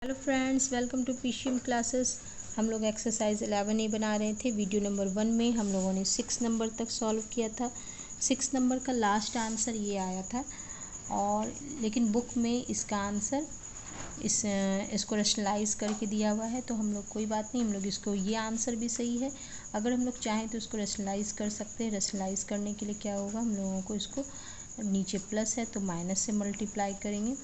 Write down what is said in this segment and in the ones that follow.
Hello friends, welcome to PCM classes. हम लोग exercise 11A बना रहे थे। वीडियो नंबर 1 में हम लोगों ने 6 नंबर तक सॉल्व किया था। 6 नंबर का लास्ट आंसर ये आया था, और लेकिन बुक में इसका आंसर इसको रैशनलाइज करके दिया हुआ है, तो हम लोग कोई बात नहीं, हम लोग इसको ये आंसर भी सही है। अगर हम लोग चाहें तो इसको रैशनलाइज कर सकते हैं। रैशनलाइज करने के लिए क्या होगा, हम लोगों को इसको नीचे प्लस है तो माइनस से मल्टीप्लाई करेंगे,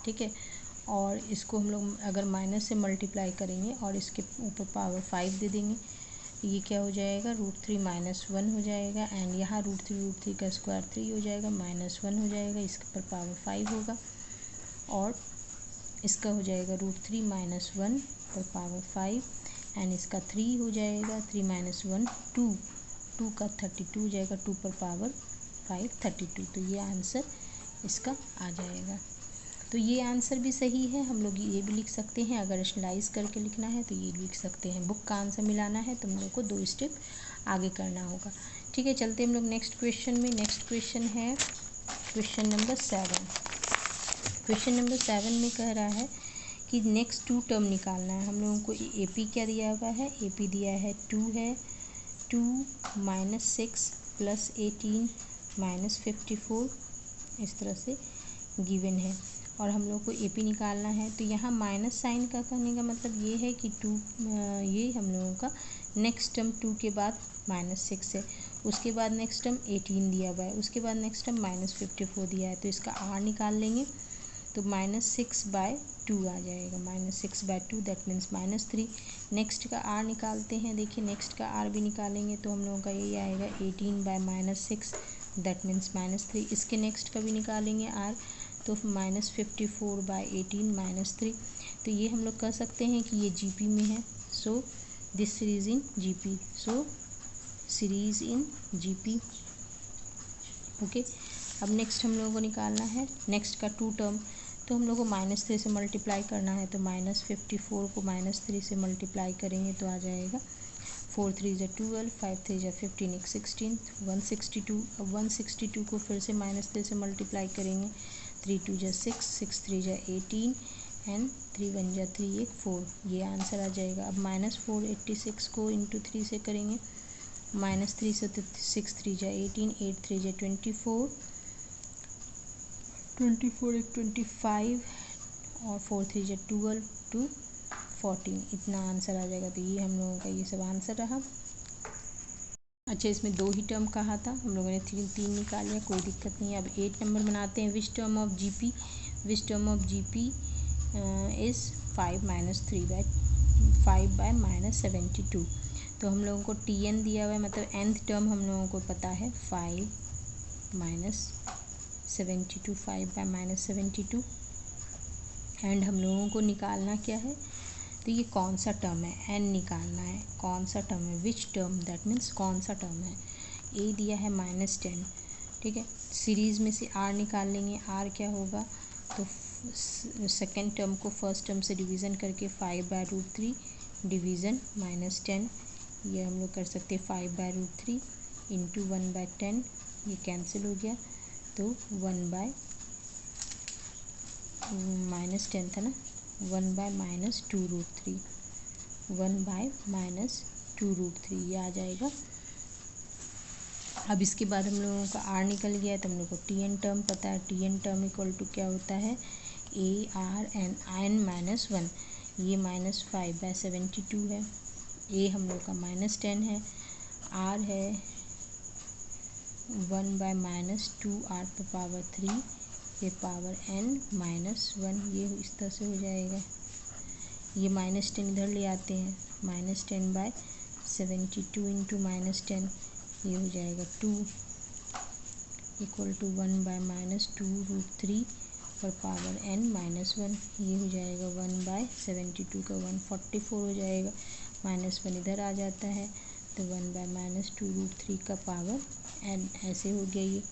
ठीक है। और इसको हम लोग अगर माइनस से मल्टीप्लाई करेंगे और इसके ऊपर पावर 5 दे देंगे, ये क्या हो जाएगा, √3 -1 हो जाएगा। एंड यहाँ √3 का स्क्वायर 3 हो जाएगा, -1 हो जाएगा, इसके ऊपर पावर 5 होगा, और इसका हो जाएगा √3 -1 पर पावर 5, एंड इसका 3 हो जाएगा, 3 - 1 2 का 32 हो जाएगा, 2 पर पावर 5 32। तो ये आंसर इसका आ जाएगा। तो ये आंसर भी सही है। हम लोग ये भी लिख सकते हैं, अगर रैशनलाइज करके लिखना है तो ये लिख सकते हैं। बुक का आंसर मिलाना है तो हम लोग को 2 स्टेप आगे करना होगा, ठीक है। चलते हम लोग नेक्स्ट क्वेश्चन में। नेक्स्ट क्वेश्चन है क्वेश्चन नंबर 7। क्वेश्चन नंबर 7 में कह रहा है कि नेक्स्ट 2 टर्म निकालना है। हम लोगों को AP क्या दिया हुआ है, AP दिया है 2 है, 2 - 6 + 18 - 54, इस तरह से गिवन है, और हम लोग को AP निकालना है। तो यहाँ माइनस साइन का करने का मतलब ये है कि 2, ये हम लोगों का नेक्स्ट टर्म 2 के बाद -6 है, उसके बाद नेक्स्ट टर्म 18 दिया हुआ है, उसके बाद नेक्स्ट टर्म -54 दिया है। तो इसका R निकाल लेंगे तो -6/2 आ जाएगा, -6/2 दैट मीन्स -3। नेक्स्ट का R निकालते हैं, देखिए नेक्स्ट का R भी निकालेंगे तो हम लोगों का यही आएगा 18/-6 दैट मीन्स -3। इसके नेक्स्ट का भी निकालेंगे R, तो -54/18 -3। तो ये हम लोग कह सकते हैं कि ये GP में है, so this series in GP, so series in GP, okay. अब नेक्स्ट हम लोगों को निकालना है नेक्स्ट का 2 टर्म। तो हम लोग को -3 से मल्टीप्लाई करना है, तो -54 को -3 से मल्टीप्लाई करेंगे तो आ जाएगा 4 3 = 12, 5 3 = 15, 16, 162। अब 162 को फिर से -3 से मल्टीप्लाई करेंगे, 3 2 = 6, 6 3 = 18, एंड 3 1 = 3 1 4, ये आंसर आ जाएगा। अब -486 को इंटू 3 से करेंगे, -3 से 6 3 = 18, 8 3 = 24, 24 1 25, और 4 3 = 12, 2 14, इतना आंसर आ जाएगा। तो ये हम लोगों का ये सब आंसर रहा। अच्छा, इसमें 2 ही टर्म कहा था, हम लोगों ने 3 निकाल लिया, कोई दिक्कत नहीं है। अब 8 नंबर बनाते हैं। Which term of GP, which term of GP is 5 - 3/5/-72। तो हम लोगों को TN दिया हुआ है, मतलब nth टर्म हम लोगों को पता है 5 - 72, 5/-72, एंड हम लोगों को निकालना क्या है, तो ये कौन सा टर्म है, n निकालना है, कौन सा टर्म है, विच टर्म, दैट मीन्स कौन सा टर्म है। A दिया है -10, ठीक है। सीरीज़ में से R निकाल लेंगे, R क्या होगा, तो सेकेंड टर्म को फर्स्ट टर्म से डिवीज़न करके 5/√3 डिवीज़न -10, ये हम लोग कर सकते हैं 5/√3 इंटू 1/10, ये कैंसिल हो गया, तो 1/, -10 था ना, 1/-2√3, 1/-2√3, ये आ जाएगा। अब इसके बाद हम लोगों का R निकल गया है, तो हम लोग को TN टर्म पता है। TN टर्म इक्वल टू क्या होता है, ARN-1, ये -5/72 है। A हम लोग का -10 है, R है 1/-2, R पर पावर 3, ये पावर n-1, ये इस तरह से हो जाएगा। ये -10 इधर ले आते हैं, -10/72 इंटू -10, ये हो जाएगा 2 इक्वल टू 1/-2√3 पर पावर n-1, ये हो जाएगा 1/72 का 144 हो जाएगा, -1 इधर आ जाता है, तो 1/-2√3 का पावर n, ऐसे हो गया। ये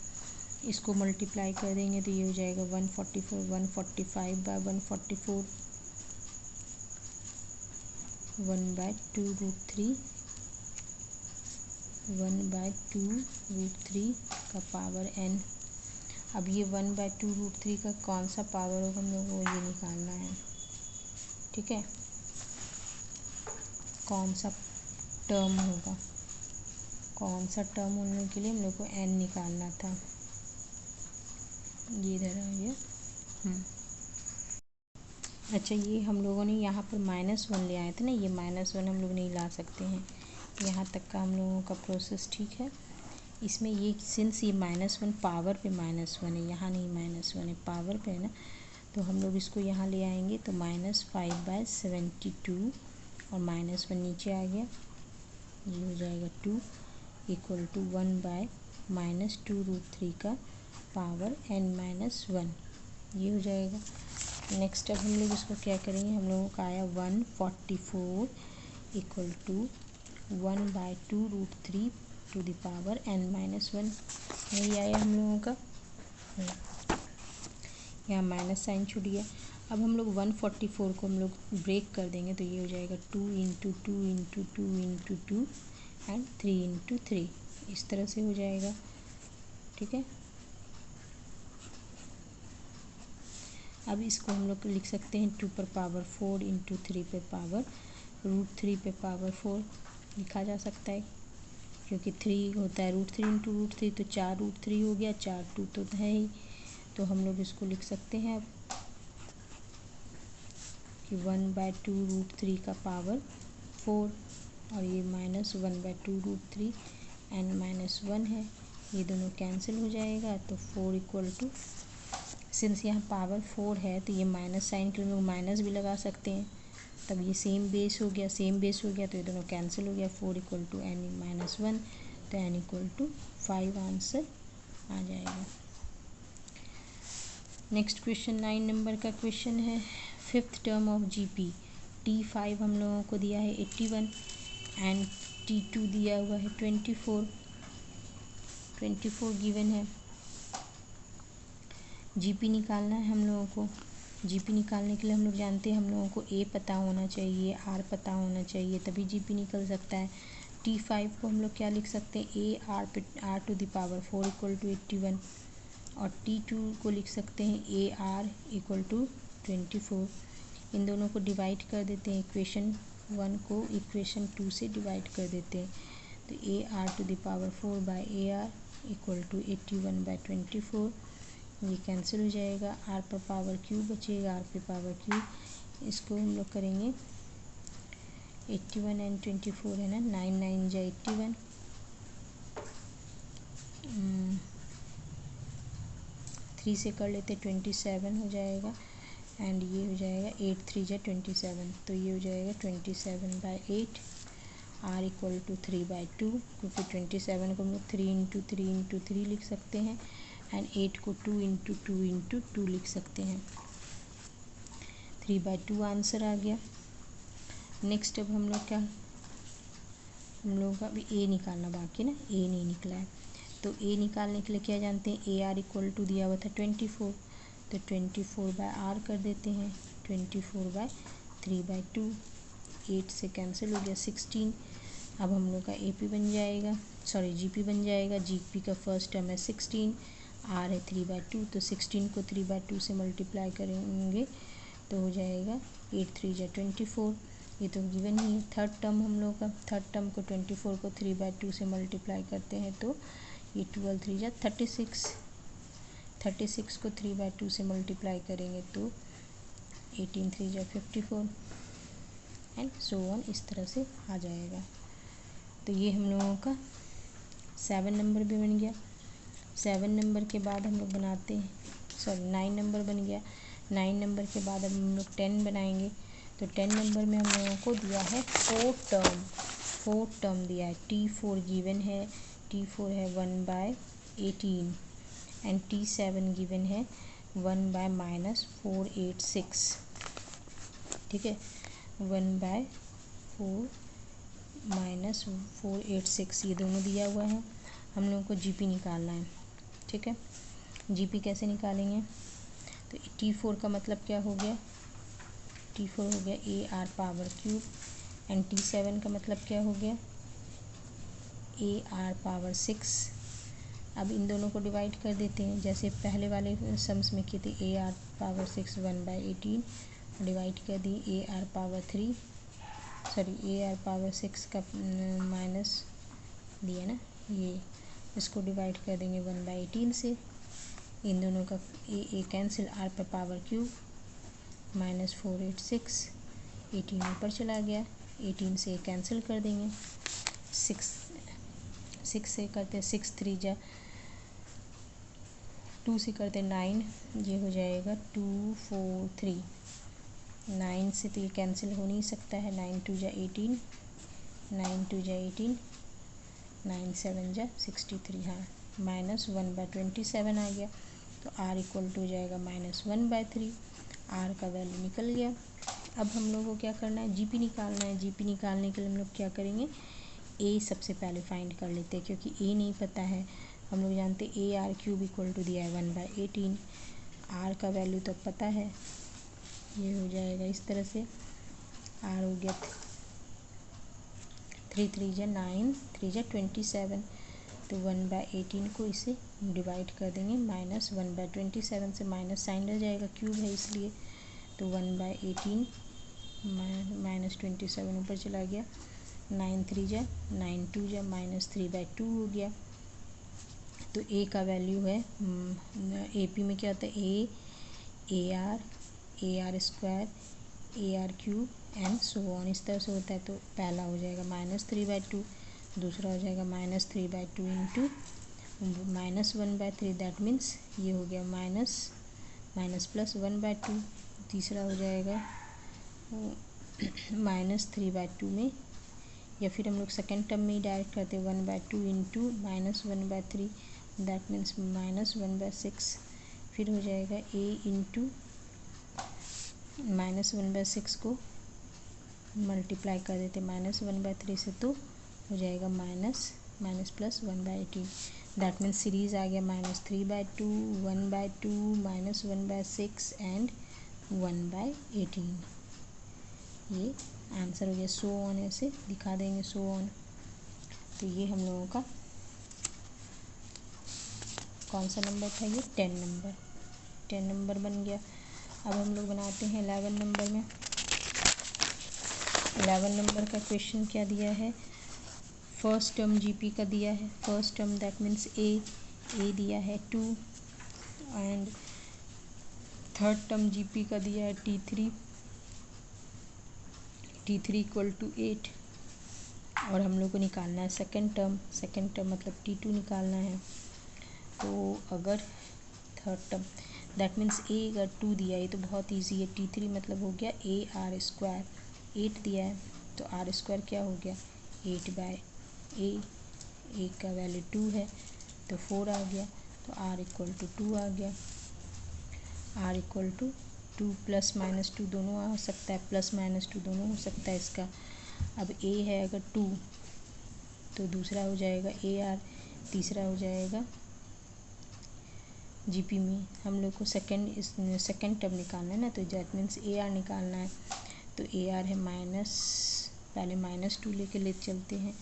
इसको मल्टीप्लाई कर देंगे तो ये हो जाएगा 144, 145/144, 1/2√3, 1/2√3 का पावर n, अब ये 1/2√3 का कौन सा पावर होगा हम लोग को ये निकालना है, ठीक है। कौन सा टर्म होगा, कौन सा टर्म होने के लिए हम लोग को n निकालना था। ये इधर आ गया। अच्छा, ये हम लोगों ने यहाँ पर -1 ले आए थे ना, ये -1 हम लोग नहीं ला सकते हैं। यहाँ तक का हम लोगों का प्रोसेस ठीक है। इसमें ये सिंस ये -1 पावर पे -1 है, यहाँ नहीं -1 है, पावर पे है ना, तो हम लोग इसको यहाँ ले आएंगे तो -5/72 और -1 नीचे आ गया, ये हो जाएगा 2 इक्वल टू 1/-2√3 का पावर n-1, ये हो जाएगा। नेक्स्ट अब हम लोग इसको क्या करेंगे, हम लोगों का आया 144 equal to 1/2√3 to the power n-1, यही आया हम लोगों का। यहाँ माइनस साइन छूट गया। अब हम लोग 144 को हम लोग ब्रेक कर देंगे तो ये हो जाएगा 2 × 2 × 2 × 2 एंड 3 × 3, इस तरह से हो जाएगा, ठीक है। अब इसको हम लोग लिख सकते हैं 2 पर पावर 4 × 3 पे पावर √3 पे पावर 4 लिखा जा सकता है, क्योंकि 3 होता है √3 × √3 तो 4√3 हो गया, 4 2 तो है ही, तो हम लोग इसको लिख सकते हैं अब कि 1/2√3 का पावर 4 और ये -1/2√3 n-1 है, ये दोनों कैंसिल हो जाएगा। तो 4 इक्वल टू, सिंस यहाँ पावर 4 है तो ये माइनस साइन के लिए लोग माइनस भी लगा सकते हैं, तब ये सेम बेस हो गया, सेम बेस हो गया तो ये दोनों कैंसिल हो गया। 4 इक्वल टू n-1 तो n इक्वल टू 5 आंसर आ जाएगा। नेक्स्ट क्वेश्चन 9 नंबर का क्वेश्चन है, 5th term of GP T5 हम लोगों को दिया है 81 एंड T2 दिया हुआ है 24 गिवन है। जीपी निकालना है हम लोगों को। जीपी निकालने के लिए हम लोग जानते हैं हम लोगों को ए पता होना चाहिए, आर पता होना चाहिए, तभी जीपी निकल सकता है। T5 को हम लोग क्या लिख सकते हैं, A R to the power 4 equal to 81 और T2 को लिख सकते हैं ए आर इक्वल टू 24। इन दोनों को डिवाइड कर देते हैं, इक्वेशन 1 को इक्वेशन 2 से डिवाइड कर देते हैं, तो A R to the power 4 by A R equal to 81/24, ये कैंसिल हो जाएगा। आर पर पावर क्यू बचेगा, आर पे पावर क्यू, इसको हम लोग करेंगे 81 एंड 24 है ना, 9 9 जा 81, 3 से कर लेते 27 हो जाएगा एंड ये हो जाएगा 8 3 जा 27, तो ये हो जाएगा 27/8। आर इक्वल टू 3/2, क्योंकि 27 को हम लोग 3 × 3 × 3 लिख सकते हैं एंड 8 को 2 × 2 × 2 लिख सकते हैं, 3/2 आंसर आ गया। नेक्स्ट अब हम लोग क्या, हम लोग का अभी ए निकालना बाकी ना, ए नहीं निकला है, तो ए निकालने के लिए क्या जानते हैं, ए आर इक्वल टू दिया हुआ था 24, तो 24/r कर देते हैं, 24/3/2, 8 से कैंसिल हो गया 16। अब हम लोग का AP बन जाएगा, सॉरी GP बन जाएगा। GP का फर्स्ट टर्म है 16, R है 3/2, तो 16 को 3/2 से मल्टीप्लाई करेंगे तो हो जाएगा 8 3 जा 24, ये तो गिवन ही है। थर्ड टर्म हम लोग का, थर्ड टर्म को 24 को 3/2 से मल्टीप्लाई करते हैं तो ये 12 3 जा 36, 36 को 3/2 से मल्टीप्लाई करेंगे तो 18 3 जा 54 एंड सो ऑन, इस तरह से आ जाएगा। तो ये हम लोगों का 7 नंबर भी बन गया। 7 नंबर के बाद हम लोग बनाते हैं, सॉरी 9 नंबर बन गया। 9 नंबर के बाद अब हम लोग 10 बनाएंगे, तो 10 नंबर में हम लोगों को दिया है 4 टर्म दिया है। T4 गिवन है, T4 है 1/18 एंड T7 गिवन है 1/-486, ठीक है, 1/4-486 ये दोनों दिया हुआ है। हम लोगों को GP निकालना है, ठीक है। GP कैसे निकालेंगे, तो T4 का मतलब क्या हो गया, T4 हो गया AR power cube and T7 का मतलब क्या हो गया, AR पावर 6। अब इन दोनों को डिवाइड कर देते हैं, जैसे पहले वाले सम्स में किए थे ए आर पावर 6 1/18 डिवाइड कर दी A R power 3 sorry A R power 6 का माइनस दिया ना, ये इसको डिवाइड कर देंगे 1/18 से। इन दोनों का ए कैंसिल, आर पर पावर क्यूब -486 18 ऊपर चला गया, 18 से कैंसिल कर देंगे, 6 से करते 6 3 जा 2 से करते 9, ये हो जाएगा 2 4 3 9 से तो ये कैंसिल हो नहीं सकता है, 9 2 जा 18 9 2 जा 18 9 7 जा 63, हाँ -1/27 आ गया। तो r इक्वल टू हो जाएगा -1/3, r का वैल्यू निकल गया। अब हम लोग को क्या करना है, जीपी निकालना है। जीपी निकालने के लिए हम लोग क्या करेंगे, a सबसे पहले फाइंड कर लेते हैं, क्योंकि a नहीं पता है। हम लोग जानते हैं A R cube equal to दिया है 1/18, r का वैल्यू तो पता है, ये हो जाएगा इस तरह से, r हो गया 3 3 जा 9 3 जा 27, तो 1/18 को इसे डिवाइड कर देंगे, -1/27 से माइनस साइन रह जाएगा, क्यूब है इसलिए, तो 1/18 -27 ऊपर चला गया, 9 3 जा 9 2 जा -3/2 हो गया। तो ए का वैल्यू है, AP में क्या होता है, A R square A R cube and so on, इस तरह से होता है। तो पहला हो जाएगा -3/2, दूसरा हो जाएगा -3/2 इंटू -1/3, दैट मीन्स ये हो गया +1/2, तीसरा हो जाएगा -3/2 में, या फिर हम लोग सेकेंड टर्म में ही डायरेक्ट करते हैं 1/2 इंटू -1/3, दैट मीन्स -1/6, फिर हो जाएगा a इंटू -1/6 को मल्टीप्लाई कर देते -1/3 से, तो हो जाएगा -+1/18, दैट मीन्स सीरीज आ गया -3/2 1/2 -1/6 एंड 1/18, ये आंसर हो गया। सो ऑन ऐसे दिखा देंगे, सो ऑन। तो ये हम लोगों का कौन सा नंबर था, ये 10 नंबर बन गया। अब हम लोग बनाते हैं 11 नंबर में। 11 नंबर का क्वेश्चन क्या दिया है, फर्स्ट टर्म जीपी का दिया है, फर्स्ट टर्म दैट मीन्स ए दिया है 2 एंड थर्ड टर्म जीपी का दिया है T3 इक्वल टू 8, और हम लोग को निकालना है सेकंड टर्म मतलब T2 निकालना है। तो अगर थर्ड टर्म दैट मीन्स ए अगर 2 दिया है, तो बहुत इजी है, T3 मतलब हो गया AR स्क्वायर, 8 दिया है तो R स्क्वायर क्या हो गया 8/a, ए का वैल्यू 2 है तो 4 आ गया, तो R इक्वल टू 2 आ गया, R इक्वल टू 2 +-2 दोनों आ सकता है, +-2 दोनों हो सकता है इसका। अब a है अगर 2, तो दूसरा हो जाएगा AR, तीसरा हो जाएगा जीपी में हम लोग को सेकंड टर्म निकालना है ना, तो दैट मीन्स AR निकालना है। तो AR है पहले -2 लेके ले चलते हैं,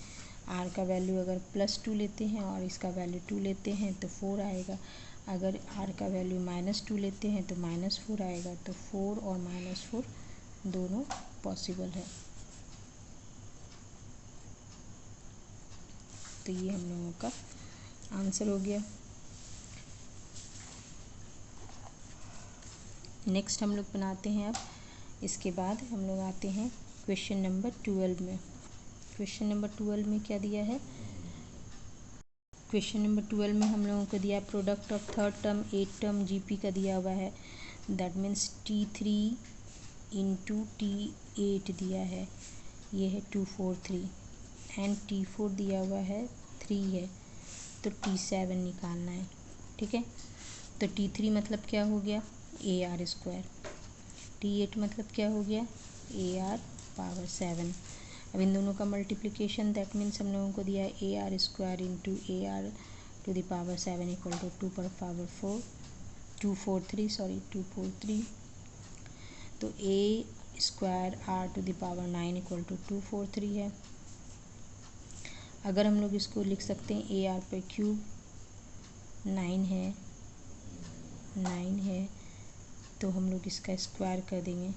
R का वैल्यू अगर +2 लेते हैं और इसका वैल्यू 2 लेते हैं तो 4 आएगा, अगर R का वैल्यू -2 लेते हैं तो -4 आएगा, तो 4 और -4 दोनों पॉसिबल है। तो ये हम लोगों का आंसर हो गया। नेक्स्ट हम लोग बनाते हैं, अब इसके बाद हम लोग आते हैं क्वेश्चन नंबर 12 में। क्वेश्चन नंबर 12 में क्या दिया है, क्वेश्चन नंबर 12 में हम लोगों को दिया product of third term 8 term GP का दिया हुआ है, that means T3 into T8 दिया है, ये है 243 एंड T4 दिया हुआ है 3 है, तो T7 निकालना है, ठीक है। तो T3 मतलब क्या हो गया AR स्क्वायर, T8 मतलब क्या हो गया AR पावर 7। अब इन दोनों का मल्टीप्लिकेशन दैट मीन्स हम लोगों को दिया है AR square into AR to the power 7 equal to 2 पर पावर 4 243 तो A square R to the power 9 equal to 243 है। अगर हम लोग इसको लिख सकते हैं AR पर क्यूब 9 है तो हम लोग इसका स्क्वायर कर देंगे,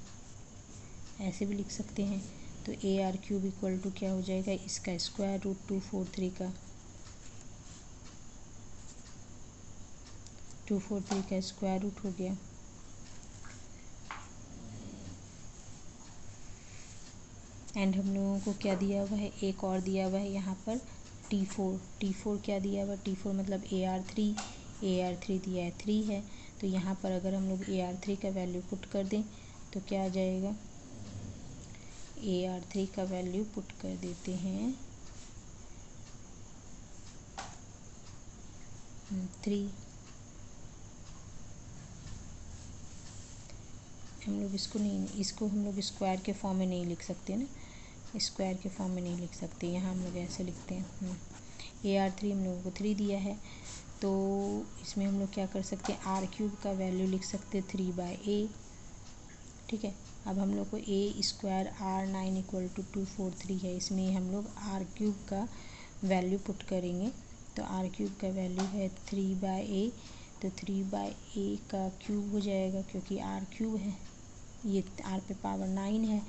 ऐसे भी लिख सकते हैं। तो AR³ इक्वल टू क्या हो जाएगा, इसका स्क्वायर रूट 243 का 243 का स्क्वायर रूट हो गया। एंड हम लोगों को क्या दिया हुआ है, एक और दिया हुआ है यहाँ पर T4 क्या दिया हुआ है, T4 मतलब AR3 दिया है 3 है। तो यहाँ पर अगर हम लोग AR3 का वैल्यू पुट कर दें तो क्या आ जाएगा, AR3 का वैल्यू पुट कर देते हैं 3। हम लोग इसको हम लोग स्क्वायर के फॉर्म में नहीं लिख सकते ना, स्क्वायर के फॉर्म में नहीं लिख सकते, यहाँ हम लोग ऐसे लिखते हैं। AR3 हम लोगों को 3 दिया है तो इसमें हम लोग क्या कर सकते हैं, R³ का वैल्यू लिख सकते हैं 3/a। ठीक है, अब हम लोग को A² R9 इक्वल टू 243 है, इसमें हम लोग R³ का वैल्यू पुट करेंगे। तो R³ का वैल्यू है 3/a, तो 3/a का क्यूब हो जाएगा क्योंकि R³ है, ये R पे पावर 9 है,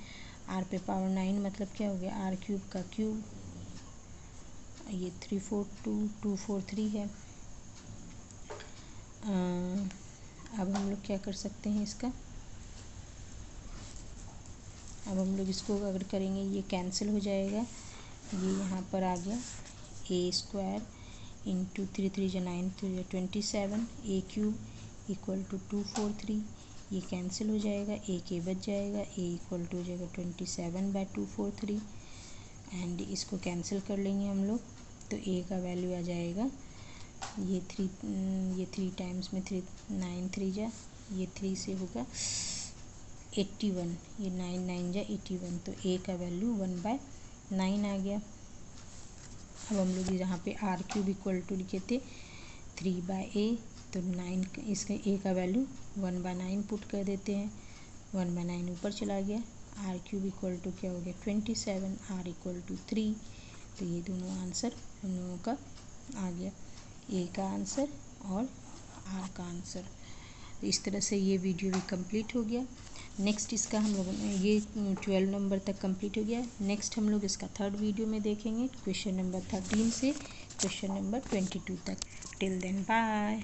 R पे पावर 9 मतलब क्या हो गया, R³ का क्यूब, ये 34243 है। अब हम लोग क्या कर सकते हैं इसका, अब हम लोग इसको अगर करेंगे ये कैंसिल हो जाएगा, ये यहाँ पर आ गया A² इंटू 3 3 जा 9 3 27 A³ इक्वल टू 243, ये कैंसिल हो जाएगा, एक ए बच जाएगा, A इक्वल टू हो जाएगा 27/243 एंड इसको कैंसिल कर लेंगे हम लोग। तो A का वैल्यू आ जाएगा, ये 3 टाइम्स में 3 9 3 जा, ये 3 से होगा 81, ये 9 9 जा 81, तो A का वैल्यू 1/9 आ गया। अब हम लोग यहाँ पे R³ इक्वल टू लिखे थे 3/a, तो 9 इसका A का वैल्यू 1/9 पुट कर देते हैं, 1/9 ऊपर चला गया। R³ इक्वल टू क्या हो गया 27, R इक्वल टू 3, तो ये दोनों आंसर हम लोगों का आ गया, A का आंसर और R का आंसर। तो इस तरह से ये वीडियो भी कंप्लीट हो गया। नेक्स्ट इसका हम लोग ये 12 नंबर तक कंप्लीट हो गया। नेक्स्ट हम लोग इसका 3rd वीडियो में देखेंगे क्वेश्चन नंबर 13 से क्वेश्चन नंबर 22 तक। Till then bye.